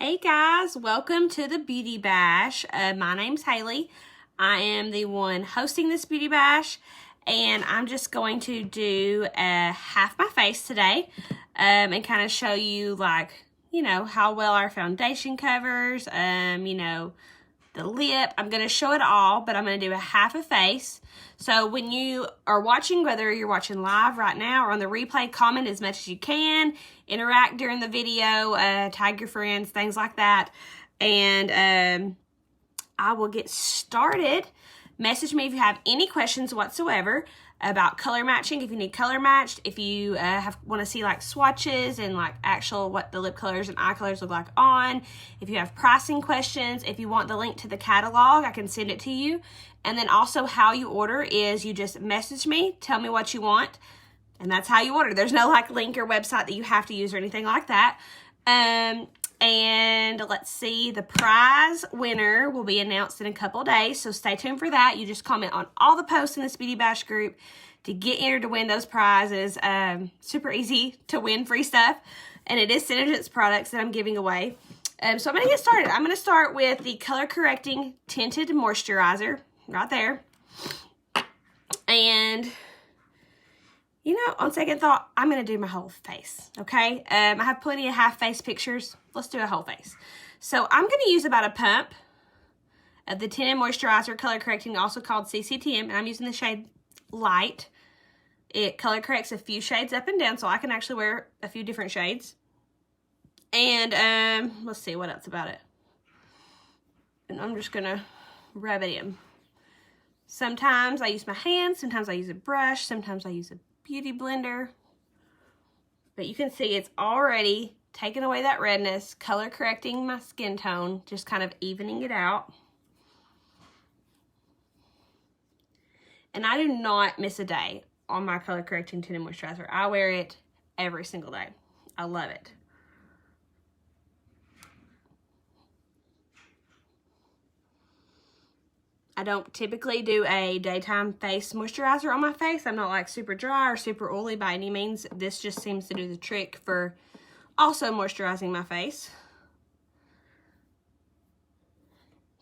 Hey guys, welcome to the Beauty Bash. My name's Haley. I am the one hosting this Beauty Bash, and I'm just going to do half my face today and kind of show you, like, you know, how well our foundation covers, you know, the lip. I'm going to show it all, but I'm going to do a half a face. So when you are watching, whether you're watching live right now or on the replay, comment as much as you can, interact during the video, tag your friends, things like that. And I will get started. Message me if you have any questions whatsoever about color matching, if you need color matched, if you want to see like swatches and like actual what the lip colors and eye colors look like on, if you have pricing questions, if you want the link to the catalog, I can send it to you. And then also how you order is you just message me, tell me what you want, and that's how you order. There's no like link or website that you have to use or anything like that. And let's see, the prize winner will be announced in a couple days, so stay tuned for that. You just comment on all the posts in this Beauty Bash group to get entered to win those prizes. Super easy to win free stuff, and it is SeneGence products that I'm giving away. So I'm going to get started. I'm going to start with the Color Correcting Tinted Moisturizer right there. And you know, on second thought, I'm going to do my whole face, okay? I have plenty of half face pictures. Let's do a whole face. So I'm going to use about a pump of the Tinted Moisturizer Color Correcting, also called CCTM, and I'm using the shade Light. It color corrects a few shades up and down, so I can actually wear a few different shades. And let's see what else about it. And I'm just going to rub it in. Sometimes I use my hands, sometimes I use a brush, sometimes I use a beauty blender, but you can see it's already taking away that redness, color correcting my skin tone, just kind of evening it out. And I do not miss a day on my color correcting tinted moisturizer. I wear it every single day. I love it. I don't typically do a daytime face moisturizer on my face. I'm not like super dry or super oily by any means. This just seems to do the trick for also moisturizing my face.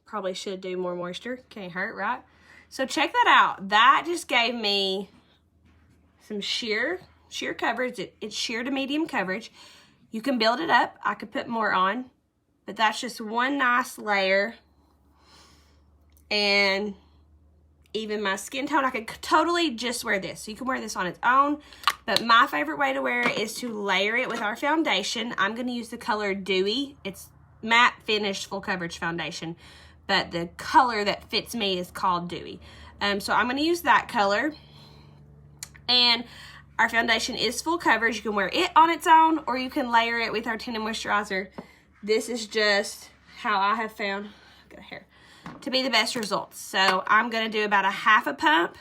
Probably should do more moisture. Can't hurt, right? So check that out. That just gave me some sheer coverage. It's sheer to medium coverage. You can build it up. I could put more on, but that's just one nice layer. And even my skin tone, I could totally just wear this. So you can wear this on its own, but my favorite way to wear it is to layer it with our foundation. I'm going to use the color Dewy. It's matte finished full coverage foundation, but the color that fits me is called Dewy. So I'm going to use that color. And our foundation is full coverage. You can wear it on its own, or you can layer it with our tinted moisturizer. This is just how I have found, got hair, to be the best results. So I'm going to do about a half a pump.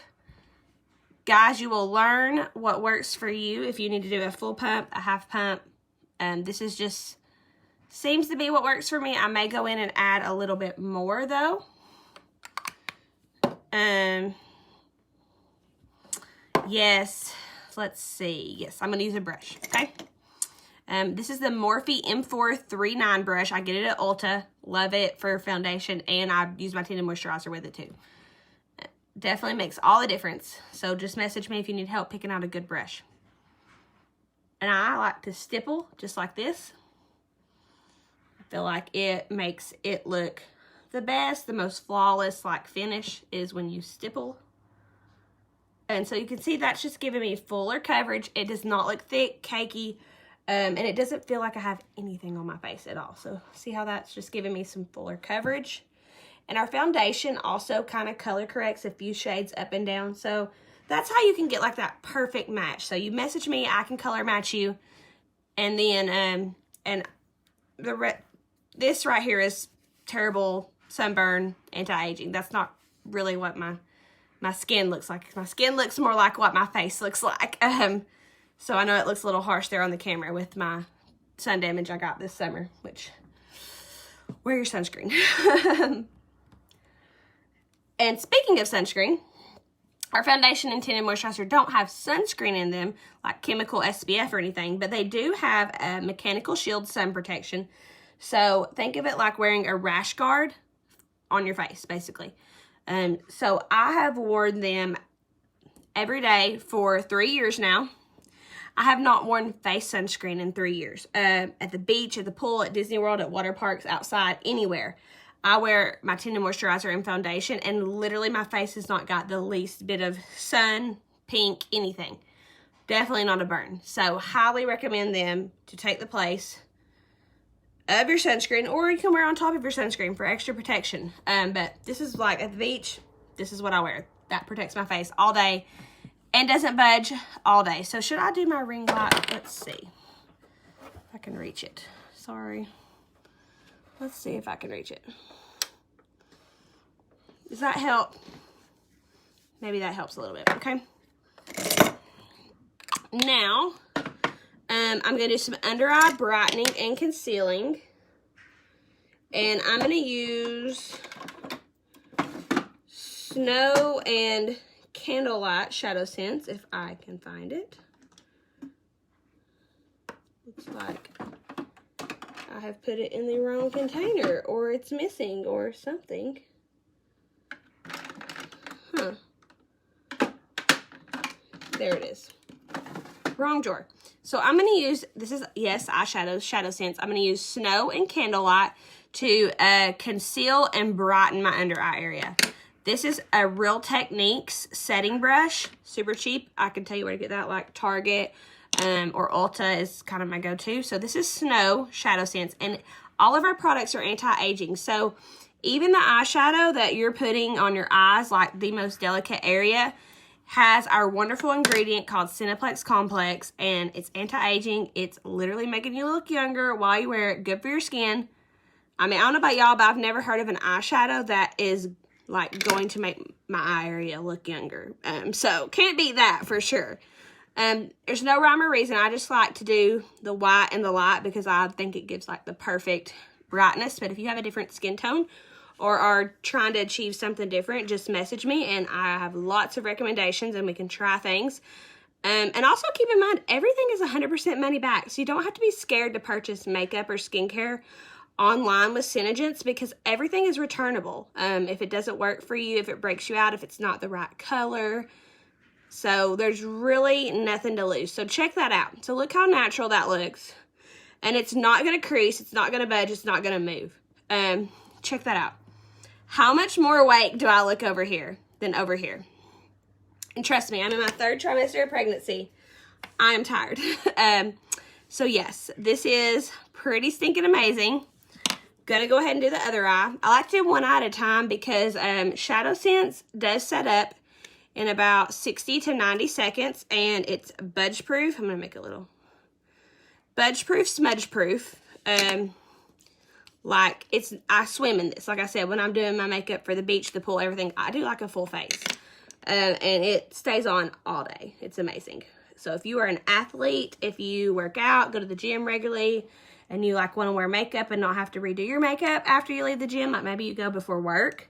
Guys, you will learn what works for you if you need to do a full pump, a half pump. This is just, seems to be what works for me. I may go in and add a little bit more though. Yes, let's see. Yes, I'm going to use a brush, okay? This is the Morphe M439 brush. I get it at Ulta. Love it for foundation, and I use my tinted moisturizer with it too. Definitely makes all the difference. So just message me if you need help picking out a good brush. And I like to stipple just like this. I feel like it makes it look the best, the most flawless like finish is when you stipple. And so you can see that's just giving me fuller coverage. It does not look thick, cakey. And it doesn't feel like I have anything on my face at all. So see how that's just giving me some fuller coverage. And our foundation also kind of color corrects a few shades up and down. So that's how you can get like that perfect match. So you message me, I can color match you. And then, this right here is terrible sunburn anti-aging. That's not really what my skin looks like. My skin looks more like what my face looks like. So I know it looks a little harsh there on the camera with my sun damage I got this summer, which, wear your sunscreen. And speaking of sunscreen, our foundation and tinted moisturizer don't have sunscreen in them, like chemical SPF or anything, but they do have a mechanical shield sun protection. So think of it like wearing a rash guard on your face, basically. So I have worn them every day for 3 years now. I have not worn face sunscreen in 3 years. At the beach, at the pool, at Disney World, at water parks, outside, anywhere. I wear my tinted moisturizer and foundation, and literally my face has not got the least bit of sun, pink, anything. Definitely not a burn. So highly recommend them to take the place of your sunscreen, or you can wear on top of your sunscreen for extra protection. But this is like at the beach, this is what I wear. That protects my face all day and doesn't budge all day. So should I do my ring light? Let's see if I can reach it. Sorry. Let's see if I can reach it. Does that help? Maybe that helps a little bit, okay? Now, I'm going to do some under eye brightening and concealing. And I'm going to use Snow and Candlelight Shadow Sense, if I can find it. Looks like I have put it in the wrong container, or it's missing, or something. Huh. There it is. Wrong drawer. So I'm going to use, this is, yes, eyeshadow, Shadow Sense. I'm going to use Snow and Candlelight to conceal and brighten my under eye area. This is a Real Techniques setting brush. Super cheap. I can tell you where to get that, like Target or Ulta is kind of my go-to. So this is Snow Shadow Sense. And all of our products are anti-aging. So even the eyeshadow that you're putting on your eyes, like the most delicate area, has our wonderful ingredient called Cineplex Complex, and it's anti-aging. It's literally making you look younger while you wear it. Good for your skin. I mean, I don't know about y'all, but I've never heard of an eyeshadow that is like going to make my eye area look younger. So can't beat that for sure. There's no rhyme or reason. I just like to do the white and the light because I think it gives like the perfect brightness. But if you have a different skin tone or are trying to achieve something different, just message me, and I have lots of recommendations and we can try things. And also keep in mind, everything is 100% money back. So you don't have to be scared to purchase makeup or skincare online with SeneGence because everything is returnable. If it doesn't work for you, if it breaks you out, if it's not the right color. So there's really nothing to lose. So check that out. So look how natural that looks. And it's not going to crease. It's not going to budge. It's not going to move. Check that out. How much more awake do I look over here than over here? And trust me, I'm in my 3rd trimester of pregnancy. I am tired. So yes, this is pretty stinking amazing. Gonna go ahead and do the other eye. I like to do one eye at a time because Shadow Sense does set up in about 60 to 90 seconds, and it's budge proof. I'm gonna make a little budge proof, smudge proof. Like I swim in this. Like I said, when I'm doing my makeup for the beach, the pool, everything, I do like a full face. And it stays on all day. It's amazing. So if you are an athlete, if you work out, go to the gym regularly, and you like want to wear makeup and not have to redo your makeup after you leave the gym, like maybe you go before work,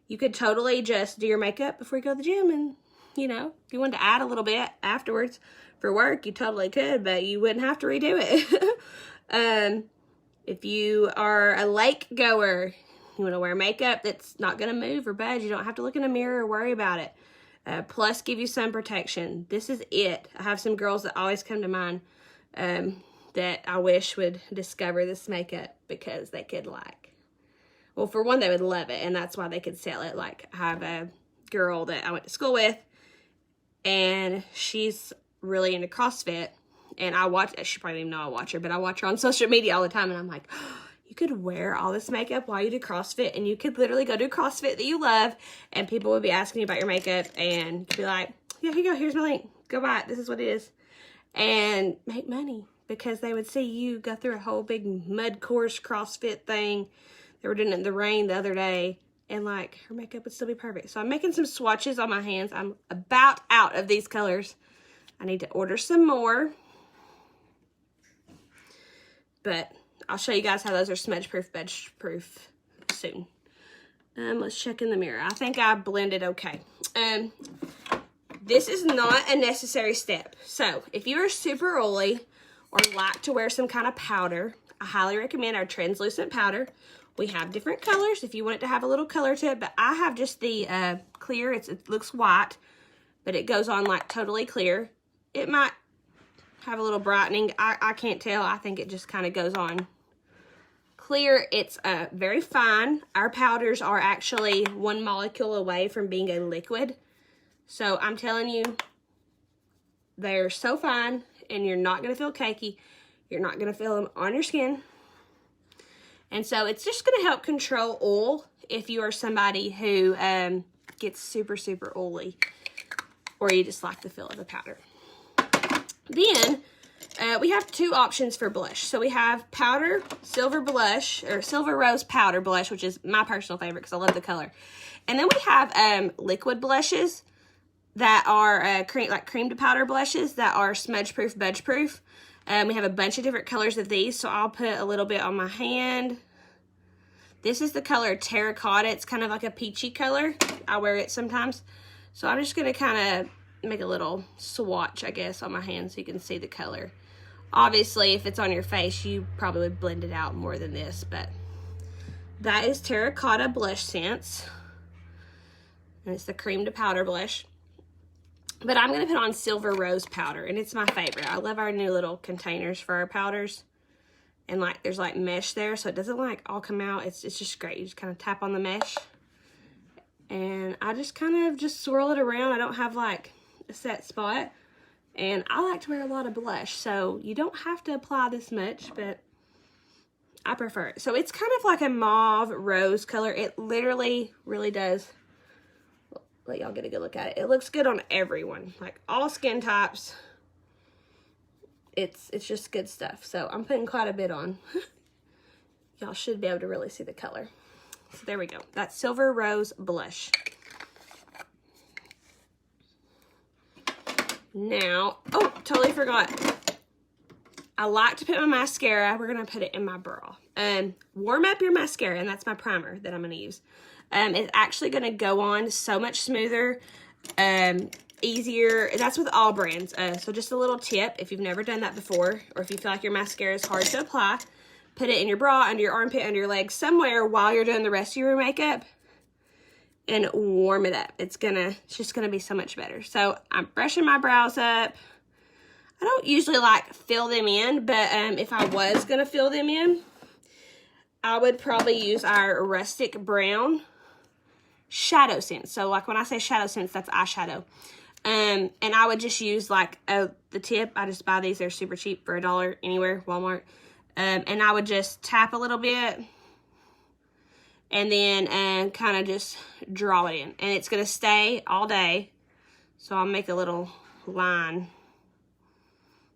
you could totally just do your makeup before you go to the gym. And, you know, if you wanted to add a little bit afterwards for work, you totally could, but you wouldn't have to redo it. If you are a lake goer, you want to wear makeup that's not going to move or budge, you don't have to look in a mirror or worry about it. Plus give you sun protection. This is it. I have some girls that always come to mind that I wish would discover this makeup because they could like, well, for one, they would love it, and that's why they could sell it. Like, I have a girl that I went to school with, and she's really into CrossFit, and I watch, she probably didn't even know I watch her, but I watch her on social media all the time, and I'm like, oh, you could wear all this makeup while you do CrossFit, and you could literally go do CrossFit that you love, and people would be asking you about your makeup, and you'd be like, yeah, here you go, here's my link, go buy it, this is what it is, and make money, because they would see you go through a whole big mud course CrossFit thing. They were doing it in the rain the other day, and like, her makeup would still be perfect. So I'm making some swatches on my hands. I'm about out of these colors. I need to order some more, but I'll show you guys how those are smudge proof, budge proof soon. Let's check in the mirror. I think I blended okay. This is not a necessary step. So if you are super oily or like to wear some kind of powder, I highly recommend our translucent powder. We have different colors if you want it to have a little color to it, but I have just the clear. It looks white, but it goes on like totally clear. It might have a little brightening. I can't tell. I think it just kind of goes on clear. It's very fine. Our powders are actually 1 molecule away from being a liquid. So I'm telling you, they're so fine, and you're not going to feel cakey. You're not going to feel them on your skin. And so it's just going to help control oil if you are somebody who gets super, super oily, or you just like the feel of the powder. Then we have 2 options for blush. So we have powder silver blush, or silver rose powder blush, which is my personal favorite because I love the color. And then we have liquid blushes that are cream to powder blushes that are smudge proof, budge proof. We have a bunch of different colors of these, so I'll put a little bit on my hand. This is the color Terracotta. It's kind of like a peachy color. I wear it sometimes. So I'm just going to kind of make a little swatch, I guess, on my hand so you can see the color. Obviously, if it's on your face, you probably would blend it out more than this, but that is Terracotta Blush Sense. And it's the cream to powder blush. But I'm going to put on Silver Rose powder, and it's my favorite. I love our new little containers for our powders. And like there's like mesh there, so it doesn't like all come out. It's just great. You just kind of tap on the mesh. And I just kind of just swirl it around. I don't have like a set spot. And I like to wear a lot of blush, so you don't have to apply this much, but I prefer it. So it's kind of like a mauve rose color. It literally really does. Let y'all get a good look at it. It looks good on everyone, like all skin types. It's just good stuff. So I'm putting quite a bit on. Y'all should be able to really see the color. So there we go. That's Silver Rose Blush. Now, oh, totally forgot. I like to put my mascara. We're going to put it in my brow. Warm up your mascara, and that's my primer that I'm going to use. It's actually going to go on so much smoother, easier. That's with all brands. So just a little tip, if you've never done that before, or if you feel like your mascara is hard to apply, put it in your bra, under your armpit, under your leg, somewhere while you're doing the rest of your makeup, and warm it up. It's just gonna be so much better. So I'm brushing my brows up. I don't usually like fill them in, but if I was gonna fill them in, I would probably use our Rustic Brown Shadow Sense. So like when I say Shadow Sense, that's eyeshadow. And I would just use like the tip. I just buy these. They're super cheap for $1 anywhere, Walmart. And I would just tap a little bit and then kind of just draw it in. And it's going to stay all day. So I'll make a little line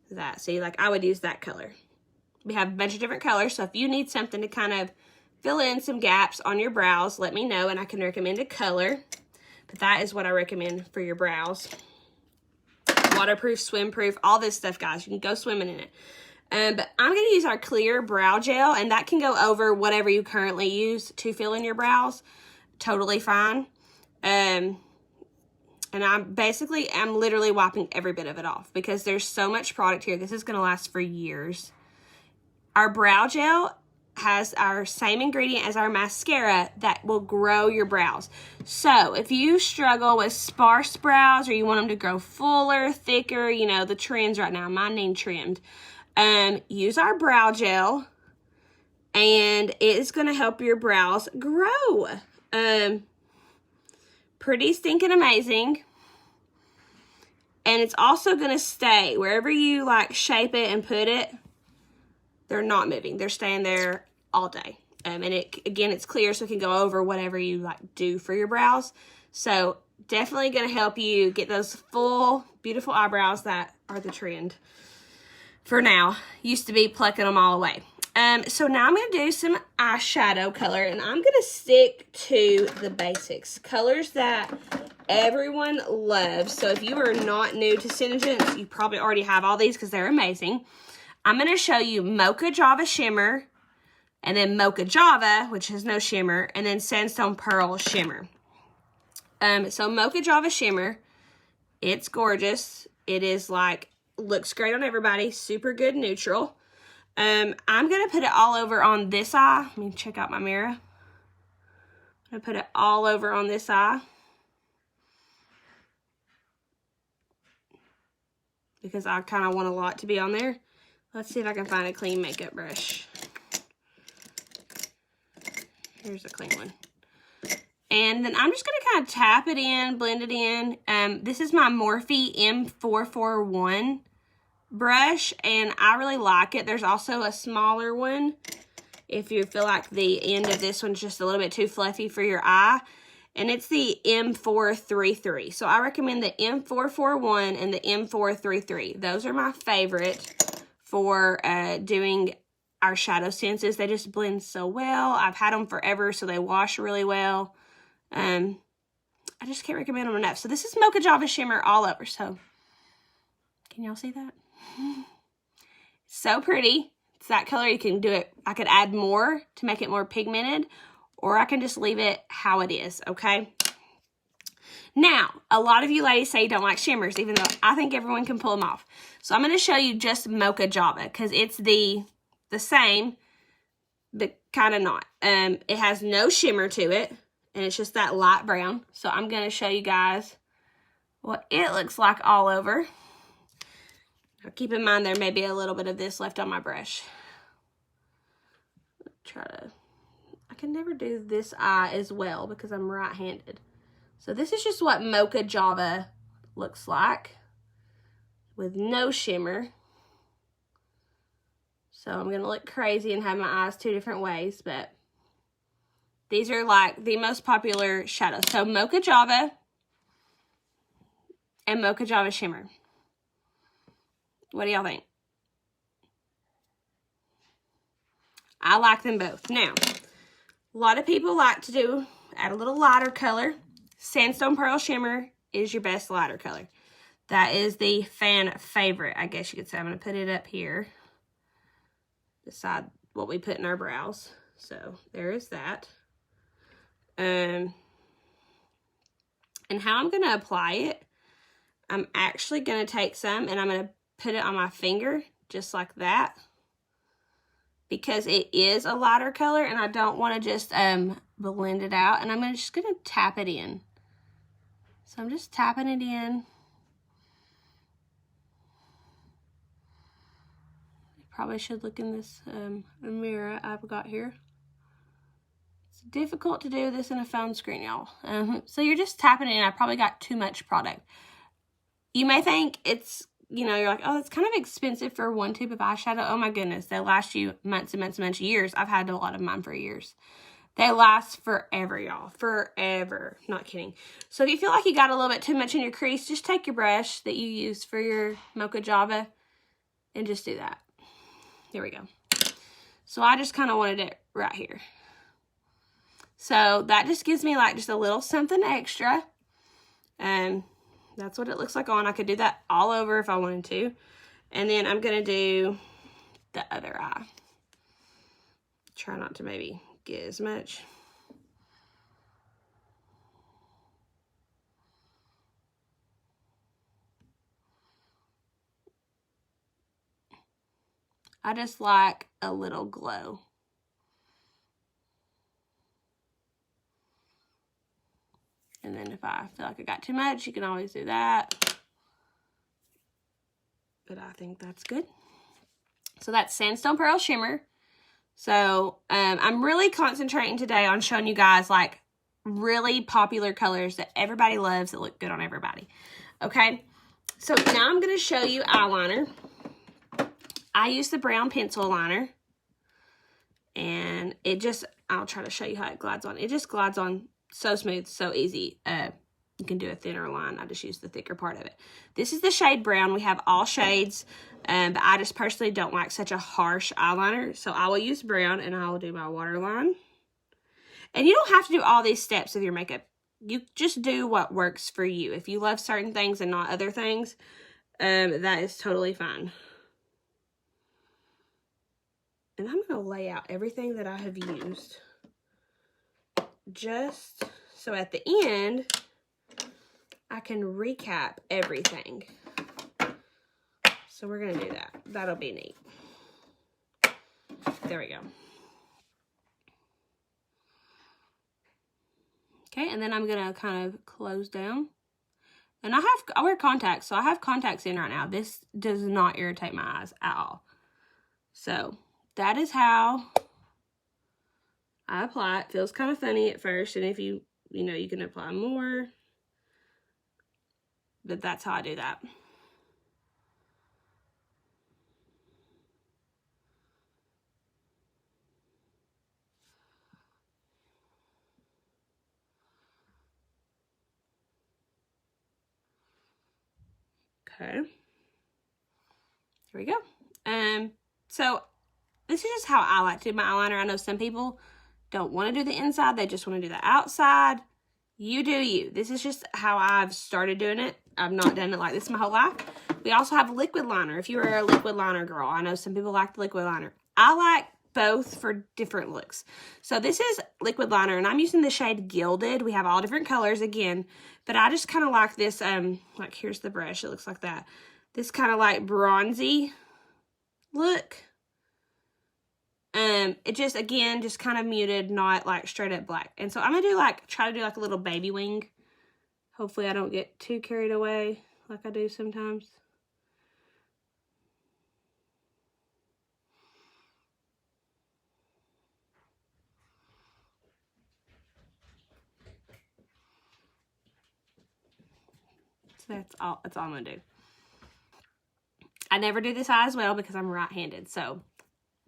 of that. See, like I would use that color. We have a bunch of different colors. So if you need something to kind of fill in some gaps on your brows, let me know and I can recommend a color. But that is what I recommend for your brows. Waterproof, swim-proof, all this stuff, guys. You can go swimming in it. But I'm going to use our clear brow gel, and that can go over whatever you currently use to fill in your brows. Totally fine. And I'm literally wiping every bit of it off because there's so much product here. This is going to last for years. Our brow gel has our same ingredient as our mascara that will grow your brows. So if you struggle with sparse brows or you want them to grow fuller, thicker, you know, the trends right now, mine need trimmed, use our brow gel and it is going to help your brows grow. Pretty stinking amazing. And it's also going to stay wherever you like shape it and put it. They're not moving. They're staying there all day. And it's clear, so it can go over whatever you like do for your brows. So definitely going to help you get those full, beautiful eyebrows that are the trend for now. Used to be plucking them all away. So now I'm going to do some eyeshadow color, and I'm going to stick to the basics. Colors that everyone loves. So if you are not new to SeneGence, you probably already have all these because they're amazing. I'm going to show you Mocha Java Shimmer, and then Mocha Java, which has no shimmer, and then Sandstone Pearl Shimmer. So Mocha Java Shimmer, it's gorgeous. It is like, looks great on everybody, super good neutral. I'm going to put it all over on this eye. Let me check out my mirror. I'm going to put it all over on this eye. Because I kind of want a lot to be on there. Let's see if I can find a clean makeup brush. Here's a clean one. And then I'm just going to kind of tap it in, blend it in. This is my Morphe M441 brush, and I really like it. There's also a smaller one if you feel like the end of this one's just a little bit too fluffy for your eye. And it's the M433. So I recommend the M441 and the M433. Those are my favorite for doing our shadow senses. They just blend so well. I've had them forever, so they wash really well. I just can't recommend them enough. So this is Mocha Java Shimmer all over. So can y'all see that? So pretty. It's that color. You can do it. I could add more to make it more pigmented, or I can just leave it how it is, okay? Now, a lot of you ladies say you don't like shimmers, even though I think everyone can pull them off. So I'm going to show you just Mocha Java, because it's the same, but kind of not. It has no shimmer to it, and it's just that light brown. So I'm going to show you guys what it looks like all over. Now, keep in mind there may be a little bit of this left on my brush. I can never do this eye as well because I'm right-handed. So this is just what Mocha Java looks like with no shimmer. So I'm going to look crazy and have my eyes two different ways, but these are like the most popular shadows. So Mocha Java and Mocha Java Shimmer. What do y'all think? I like them both. Now, a lot of people like to add a little lighter color. Sandstone Pearl Shimmer is your best lighter color. That is the fan favorite, I guess you could say. I'm going to put it up here beside what we put in our brows. So there is that. And how I'm going to apply it, I'm actually going to take some and I'm going to put it on my finger just like that, because it is a lighter color and I don't want to just blend it out. And I'm just going to tap it in. So I'm just tapping it in. You probably should look in this mirror I've got here. It's difficult to do this in a phone screen, y'all. So you're just tapping it in. I probably got too much product. You may think it's, you know, you're like, oh, it's kind of expensive for one tube of eyeshadow. Oh my goodness, they last you months and months and months, years. I've had a lot of mine for years. They last forever, y'all. Forever. Not kidding. So if you feel like you got a little bit too much in your crease, just take your brush that you use for your Mocha Java and just do that. There we go. So I just kind of wanted it right here. So that just gives me like just a little something extra. And that's what it looks like on. I could do that all over if I wanted to. And then I'm going to do the other eye. Try not to maybe get as much. I just like a little glow. And then if I feel like I got too much, you can always do that. But I think that's good. So that's Sandstone Pearl Shimmer. So I'm really concentrating today on showing you guys like really popular colors that everybody loves that look good on everybody. Okay, so now I'm going to show you eyeliner. I use the brown pencil liner. And it just, I'll try to show you how it glides on. It just glides on so smooth, so easy. You can do a thinner line. I just use the thicker part of it. This is the shade brown. We have all shades, but I just personally don't like such a harsh eyeliner. So I will use brown and I will do my waterline. And you don't have to do all these steps with your makeup. You just do what works for you. If you love certain things and not other things, that is totally fine. And I'm going to lay out everything that I have used. Just so at the end, I can recap everything. So we're going to do that. That'll be neat. There we go. Okay, and then I'm gonna kind of close down. And I wear contacts, so I have contacts in right now. This does not irritate my eyes at all. So that is how I apply it. Feels kind of funny at first, and if you know, you can apply more. But that's how I do that. Okay. Here we go. So this is just how I like to do my eyeliner. I know some people don't want to do the inside. They just want to do the outside. You do you. This is just how I've started doing it. I've not done it like this my whole life. We also have liquid liner. If you are a liquid liner girl, I know some people like the liquid liner. I like both for different looks. So this is liquid liner, and I'm using the shade Gilded. We have all different colors again, but I just kind of like this, like here's the brush. It looks like that. This kind of like bronzy look. It just, again, just kind of muted, not like straight up black. And so I'm going to do like, try to do like a little baby wing. Hopefully I don't get too carried away like I do sometimes. So that's all I'm going to do. I never do this eye as well because I'm right-handed. So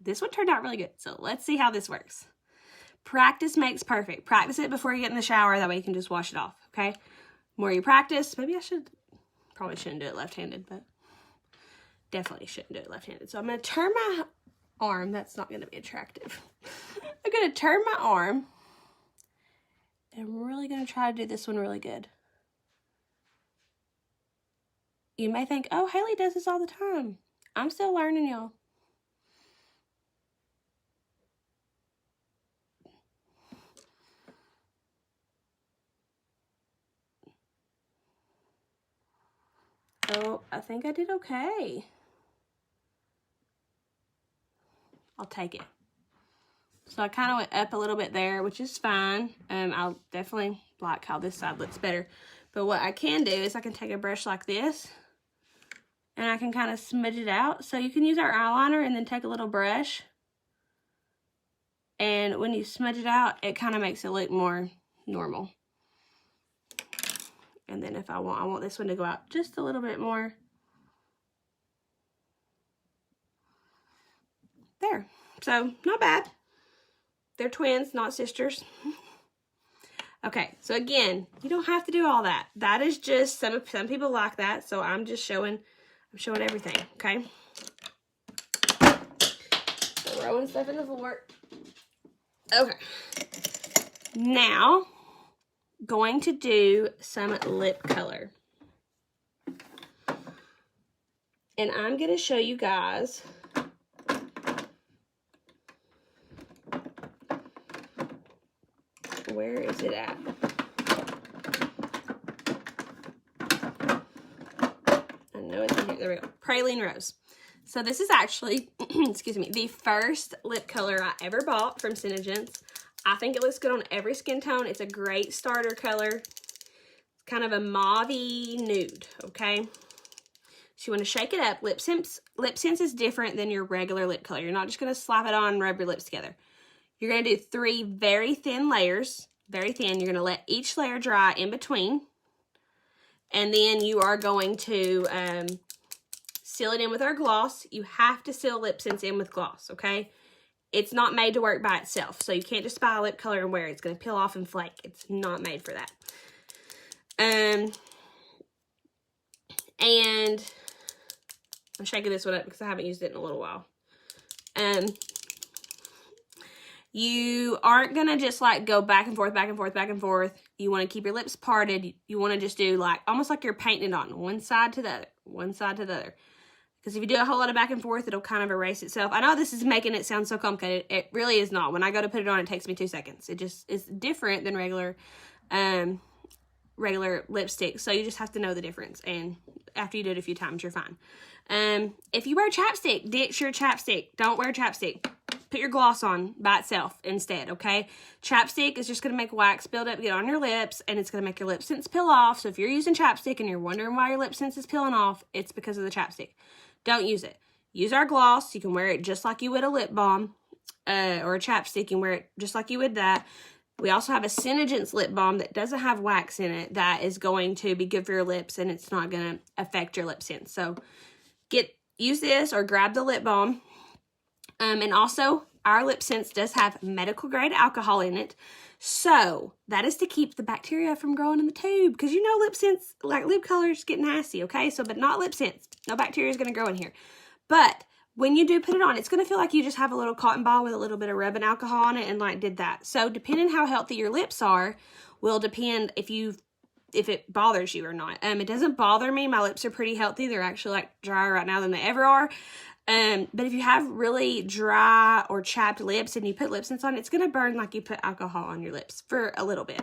this one turned out really good. So let's see how this works. Practice makes perfect. Practice it before you get in the shower. That way you can just wash it off, okay? The more you practice, maybe probably shouldn't do it left-handed, but definitely shouldn't do it left-handed. So I'm going to turn my arm. That's not going to be attractive. I'm going to turn my arm. And I'm really going to try to do this one really good. You may think, oh, Haley does this all the time. I'm still learning, y'all. Oh, I think I did okay. I'll take it. So I kind of went up a little bit there, which is fine. I'll definitely like how this side looks better. But what I can do is I can take a brush like this, and I can kind of smudge it out. So you can use our eyeliner and then take a little brush. And when you smudge it out, it kind of makes it look more normal. And then if I want this one to go out just a little bit more. There. So, not bad. They're twins, not sisters. Okay, so again, you don't have to do all that. That is just, some people like that, so I'm just showing, everything, okay? Throwing stuff in the floor. Okay. Now, going to do some lip color. And I'm going to show you guys where is it at? I know it's in here. There we go. Praline Rose. So this is actually, excuse me, the first lip color I ever bought from SeneGence. I think it looks good on every skin tone. It's a great starter color. It's kind of a mauve-y nude, okay? So you want to shake it up. Lipsense is different than your regular lip color. You're not just going to slap it on and rub your lips together. You're going to do 3 very thin layers, very thin. You're going to let each layer dry in between. And then you are going to seal it in with our gloss. You have to seal Lipsense in with gloss, okay? It's not made to work by itself. So you can't just buy a lip color and wear it. It's going to peel off and flake. It's not made for that. And I'm shaking this one up because I haven't used it in a little while. You aren't going to just like go back and forth, back and forth, back and forth. You want to keep your lips parted. You want to just do like, almost like you're painting it on one side to the other, one side to the other. Because if you do a whole lot of back and forth, it'll kind of erase itself. I know this is making it sound so complicated. It really is not. When I go to put it on, it takes me 2 seconds. It just is different than regular lipstick. So you just have to know the difference. And after you do it a few times, you're fine. If you wear chapstick, ditch your chapstick. Don't wear chapstick. put your gloss on by itself instead, okay? Chapstick is just going to make wax build up, get on your lips, and it's going to make your Lipsense peel off. So if you're using chapstick and you're wondering why your Lipsense is peeling off, it's because of the chapstick. Don't use it. Use our gloss. You can wear it just like you would a lip balm or a chapstick. You can wear it just like you would that. We also have a SeneGence lip balm that doesn't have wax in it that is going to be good for your lips, and it's not going to affect your Lipsense. So use this or grab the lip balm. And also, our Lipsense does have medical grade alcohol in it. So that is to keep the bacteria from growing in the tube. Because you know Lipsense, like lip colors, get nasty, okay? So, but not Lipsense. No bacteria is going to grow in here. But when you do put it on, it's going to feel like you just have a little cotton ball with a little bit of rubbing alcohol on it and like did that. So depending how healthy your lips are will depend if it bothers you or not. It doesn't bother me. My lips are pretty healthy. They're actually like drier right now than they ever are. But if you have really dry or chapped lips and you put Lipsense on, it's going to burn like you put alcohol on your lips for a little bit.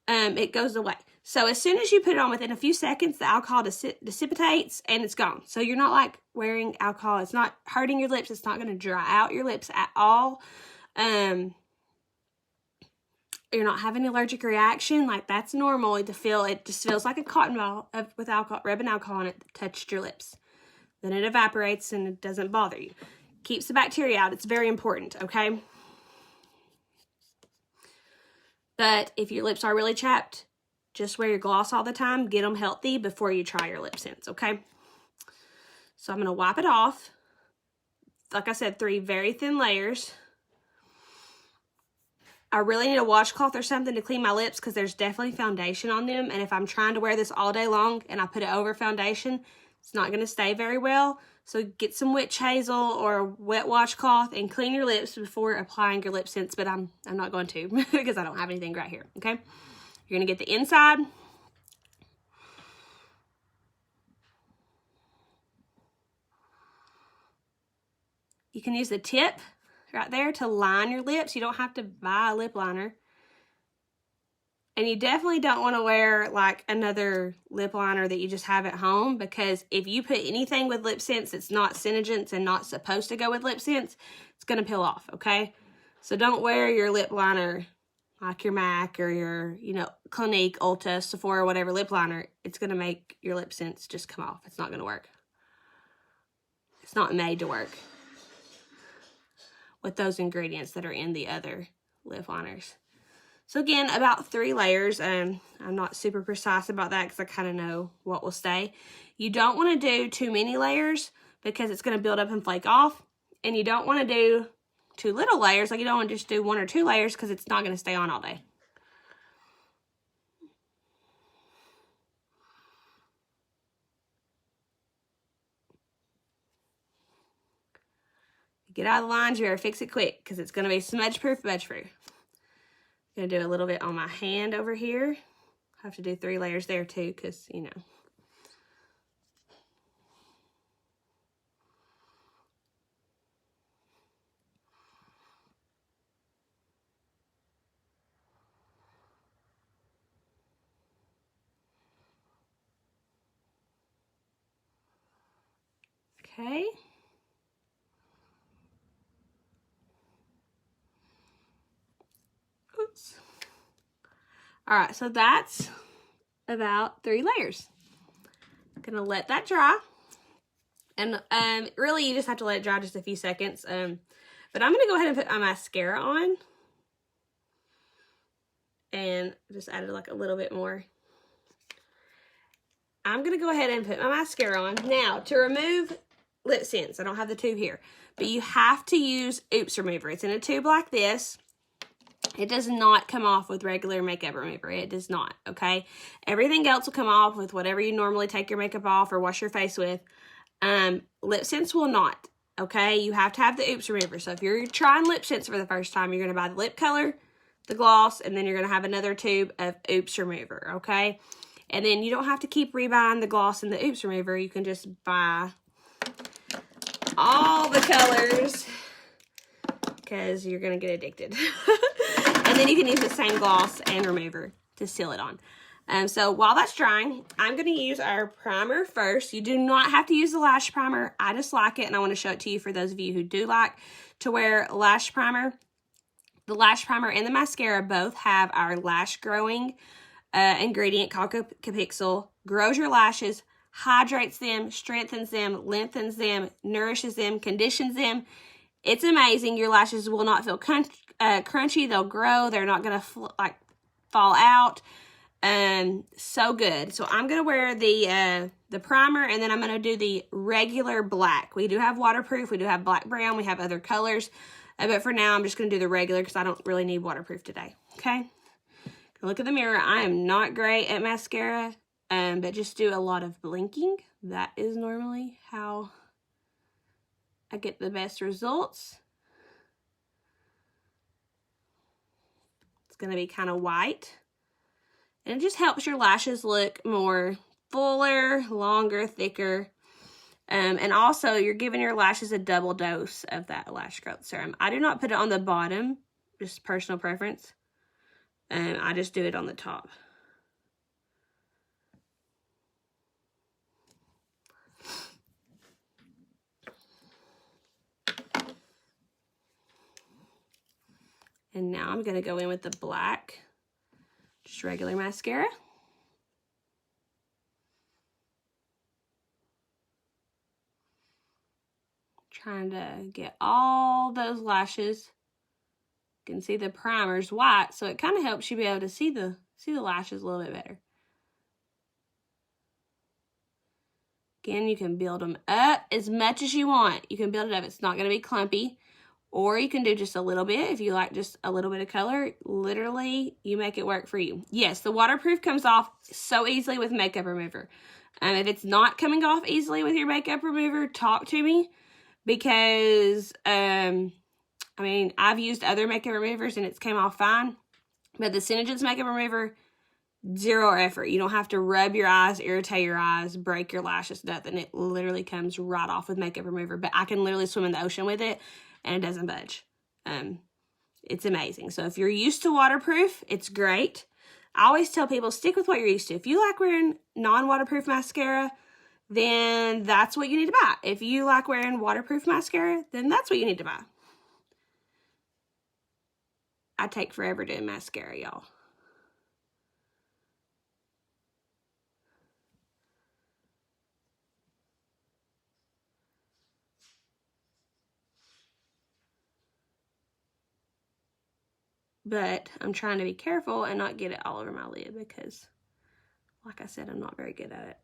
It goes away. So as soon as you put it on, within a few seconds, the alcohol dissipates and it's gone. So you're not like wearing alcohol. It's not hurting your lips. It's not going to dry out your lips at all. You're not having an allergic reaction. Like that's normal to feel. It just feels like a cotton ball with alcohol, rubbing alcohol on it that touched your lips. Then it evaporates and it doesn't bother you. Keeps the bacteria out. It's very important, okay? But if your lips are really chapped, just wear your gloss all the time. Get them healthy before you try your Lipsense, okay? So I'm going to wipe it off. Like I said, 3 very thin layers. I really need a washcloth or something to clean my lips because there's definitely foundation on them. And if I'm trying to wear this all day long and I put it over foundation, it's not going to stay very well. So get some witch hazel or a wet washcloth and clean your lips before applying your Lipsense. But I'm not going to because I don't have anything right here, okay? You're going to get the inside. You can use the tip right there to line your lips. You don't have to buy a lip liner. And you definitely don't want to wear like another lip liner that you just have at home, because if you put anything with Lipsense that's not SeneGence and not supposed to go with Lipsense, it's going to peel off, okay? So don't wear your lip liner like your MAC or your, you know, Clinique, Ulta, Sephora, whatever lip liner. It's going to make your Lipsense just come off. It's not going to work. It's not made to work with those ingredients that are in the other lip liners. So again, about 3 layers. I'm not super precise about that because I kind of know what will stay. You don't want to do too many layers because it's going to build up and flake off. And you don't want to do too little layers. Like you don't want to just do 1 or 2 layers because it's not going to stay on all day. Get out of the lines, you better fix it quick because it's going to be smudge proof, budge proof. I'm going to do a little bit on my hand over here. I have to do 3 layers there too because, you know. Okay. Oops. All right, so that's about 3 layers. I'm gonna let that dry. And really you just have to let it dry just a few seconds. But I'm gonna go ahead and put my mascara on. And just added like a little bit more. I'm gonna go ahead and put my mascara on. Now, to remove Lipsense, I don't have the tube here, but you have to use Oops Remover. It's in a tube like this. It does not come off with regular makeup remover. It does not, okay? Everything else will come off with whatever you normally take your makeup off or wash your face with. Lipsense will not, okay? You have to have the Oops Remover. So if you're trying Lipsense for the first time, you're going to buy the lip color, the gloss, and then you're going to have another tube of Oops Remover, okay? And then you don't have to keep rebuying the gloss and the Oops Remover. You can just buy all the colors because you're going to get addicted. And then you can use the same gloss and remover to seal it on. So while that's drying, I'm going to use our primer first. You do not have to use the lash primer. I just like it, and I want to show it to you for those of you who do like to wear lash primer. The lash primer and the mascara both have our lash growing ingredient called Capixyl. Grows your lashes, hydrates them, strengthens them, lengthens them, nourishes them, conditions them. It's amazing. Your lashes will not feel crunchy. They'll grow. They're not going to fall out. So good. So I'm going to wear the primer, and then I'm going to do the regular black. We do have waterproof. We do have black brown. We have other colors. But for now, I'm just going to do the regular because I don't really need waterproof today. Okay. Look at the mirror. I am not great at mascara, but just do a lot of blinking. That is normally how I get the best results. It's going to be kind of white. And it just helps your lashes look more fuller, longer, thicker. And also, you're giving your lashes a double dose of that lash growth serum. I do not put it on the bottom, just personal preference. I just do it on the top. And now I'm going to go in with the black. Just regular mascara. Trying to get all those lashes. You can see the primer's white, so it kind of helps you be able to see the lashes a little bit better. Again, you can build them up as much as you want. You can build it up. It's not going to be clumpy. Or you can do just a little bit if you like just a little bit of color. Literally, you make it work for you. Yes, the waterproof comes off so easily with makeup remover. If it's not coming off easily with your makeup remover, talk to me. Because, I mean, I've used other makeup removers and it's came off fine. But the SeneGence makeup remover, zero effort. You don't have to rub your eyes, irritate your eyes, break your lashes, nothing. It literally comes right off with makeup remover. But I can literally swim in the ocean with it. And it doesn't budge. It's amazing. So if you're used to waterproof, it's great. I always tell people, stick with what you're used to. If you like wearing non-waterproof mascara, then that's what you need to buy. If you like wearing waterproof mascara, then that's what you need to buy. I take forever doing mascara, y'all. But I'm trying to be careful and not get it all over my lid because, like I said, I'm not very good at it.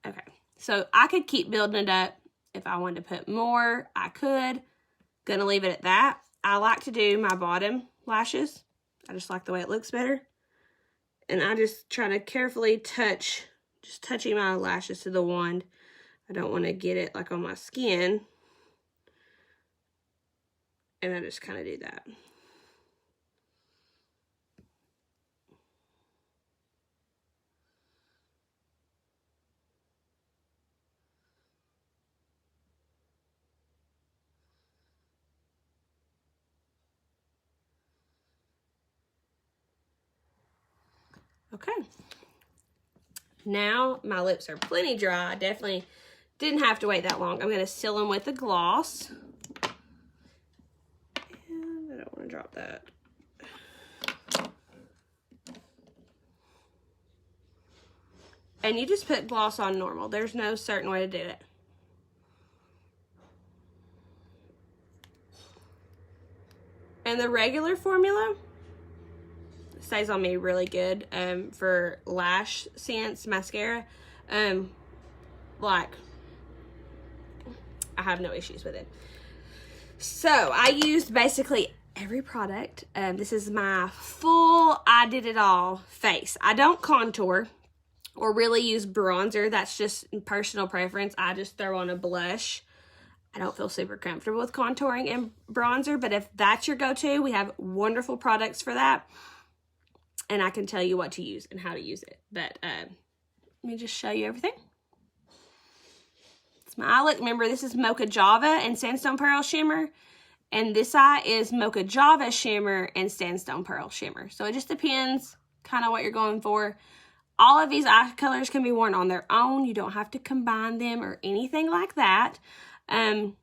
Okay, so I could keep building it up. If I wanted to put more, I could. Gonna leave it at that. I like to do my bottom lashes. I just like the way it looks better. And I just try to carefully touch, just touching my lashes to the wand. I don't want to get it like on my skin. And I just kind of do that. Okay. Now my lips are plenty dry. I definitely didn't have to wait that long. I'm going to seal them with a gloss. And I don't want to drop that. And you just put gloss on normal. There's no certain way to do it. And the regular formula stays on me really good for Lash Sense mascara. Like, I have no issues with it. So I used basically every product. This is my full I did it all face. I don't contour or really use bronzer. That's just personal preference. I just throw on a blush. I don't feel super comfortable with contouring and bronzer, but if that's your go-to, we have wonderful products for that. And I can tell you what to use and how to use it. But let me just show you everything. It's my eye look. Remember, this is Mocha Java and Sandstone Pearl Shimmer. And this eye is Mocha Java Shimmer and Sandstone Pearl Shimmer. So it just depends kind of what you're going for. All of these eye colors can be worn on their own. You don't have to combine them or anything like that. And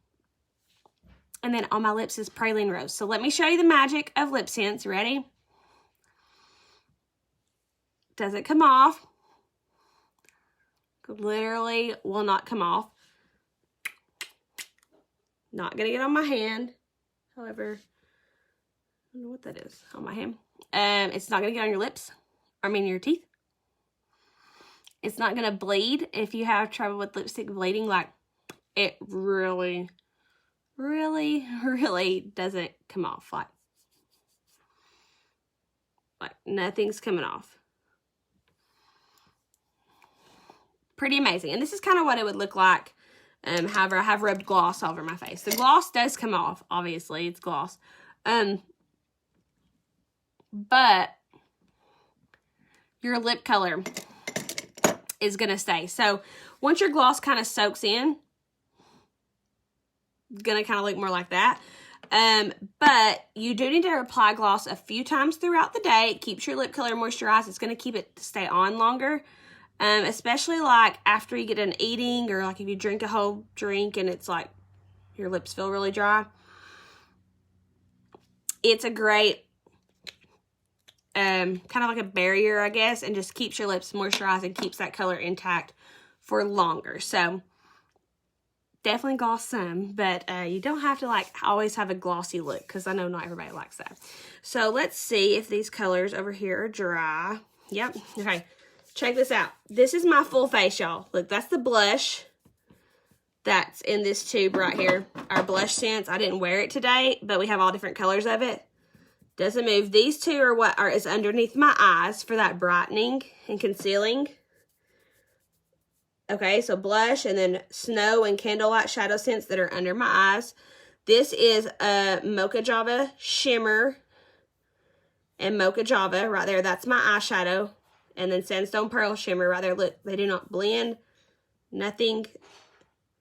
then on my lips is Praline Rose. So let me show you the magic of Lipsense. Ready? Doesn't come off. Literally will not come off. Not gonna get on my hand. However, I don't know what that is on my hand. It's not gonna get on your lips. I mean your teeth. It's not gonna bleed if you have trouble with lipstick bleeding. Like, it really, really, really doesn't come off. Like nothing's coming off. Pretty amazing. And this is kind of what it would look like. However, I have rubbed gloss all over my face. The gloss does come off, obviously. It's gloss. But your lip color is going to stay. So once your gloss kind of soaks in, it's going to kind of look more like that. But you do need to apply gloss a few times throughout the day. It keeps your lip color moisturized. It's going to keep it to stay on longer. Especially like after you get done eating, or like if you drink a whole drink and it's like your lips feel really dry. It's a great kind of like a barrier, I guess, and just keeps your lips moisturized and keeps that color intact for longer. So definitely gloss some, but you don't have to like always have a glossy look, because I know not everybody likes that. So let's see if these colors over here are dry. Yep. Okay. Check this out. This is my full face, y'all. Look, that's the blush that's in this tube right here. Our blush scents. I didn't wear it today, but we have all different colors of it. Doesn't move. These two are what is underneath my eyes for that brightening and concealing. Okay, so blush, and then snow and candlelight shadow scents that are under my eyes. This is a Mocha Java Shimmer and Mocha Java right there. That's my eyeshadow. And then Sandstone Pearl Shimmer right there. Look, they do not blend. Nothing.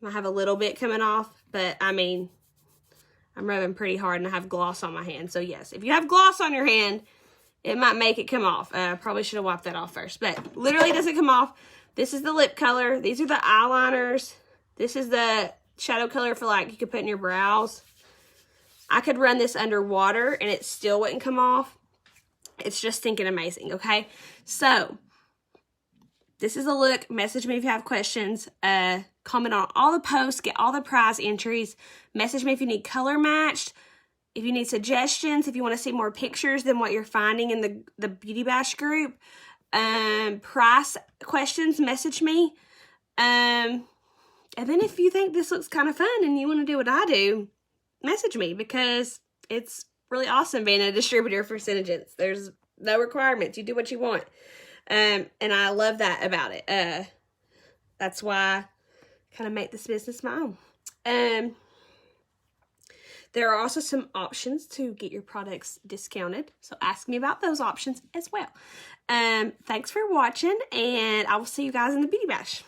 I have a little bit coming off, but I mean, I'm rubbing pretty hard and I have gloss on my hand. So yes, if you have gloss on your hand, it might make it come off. Probably should have wiped that off first, but literally doesn't come off. This is the lip color. These are the eyeliners. This is the shadow color for like you could put in your brows. I could run this under water and it still wouldn't come off. It's just stinking amazing, okay? So, this is a look. Message me if you have questions. Comment on all the posts. Get all the prize entries. Message me if you need color matched. If you need suggestions. If you want to see more pictures than what you're finding in the Beauty Bash group. Price questions, message me. And then if you think this looks kind of fun and you want to do what I do, message me, because it's really awesome being a distributor for SeneGence. There's no requirements. You do what you want. And I love that about it. That's why I kind of make this business my own. There are also some options to get your products discounted. So ask me about those options as well. Thanks for watching, and I will see you guys in the Beauty Bash.